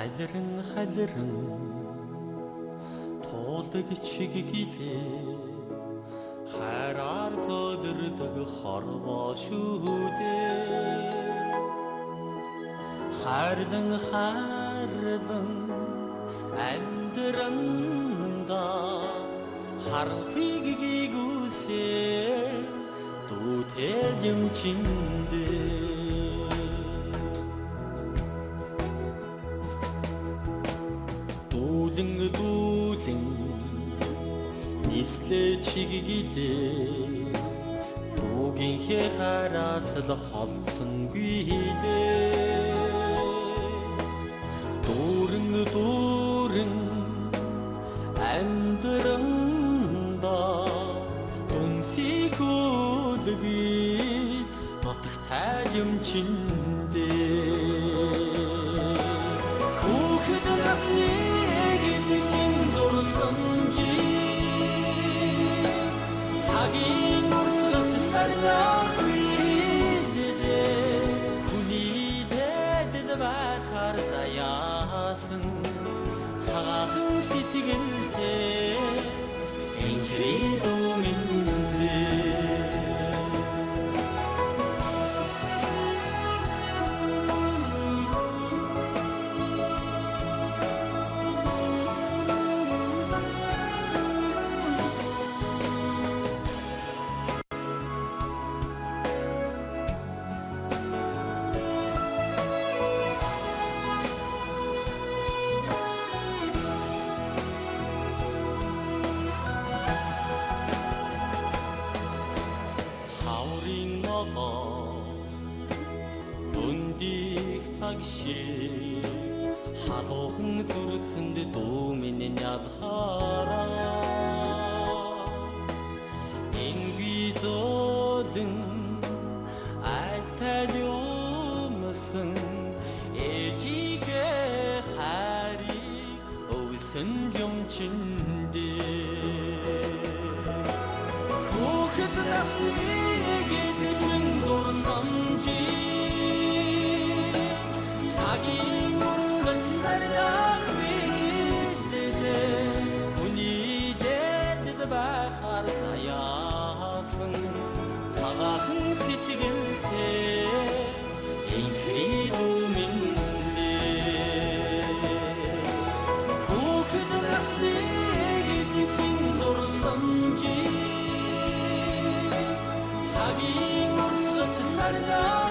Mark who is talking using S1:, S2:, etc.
S1: халиран туулдаг чиглэлээ хараар зөөлрдөг хорвоо шүүдээ харлан амьдранда харахыг гүйсээ дүүтэй юм чиндээ дүүлэн нислээ чиглэлээ дүүгийнхээ хараас л холсонгүй дээ дүүрэн амьдранда үнсийгүүдгүй нутагтай юм чиндээ хүүхэд насны эгдэх дурсан чи цагийн урсгалч сарлах үедээ хүний дэдэл байхаар заяасан цагаахан сэтгэлтэй инхридүү миндээ Дундих цаг шиг халуухан зүрхэнд дуу минь ялхаараа инги зодэн алтай юмсан ээжигээ хариг өвсөн юм чиндээ хүүхэд насны эгдэх дурсан чи цагийн урсгалч сарлах үедээ хүний дэдэл байхаар заяасан цагаахан сэтгэлтэй инхридүү миндээ хүүхэд насны эгдэх дурсан чи цагийн урсгалч сарлах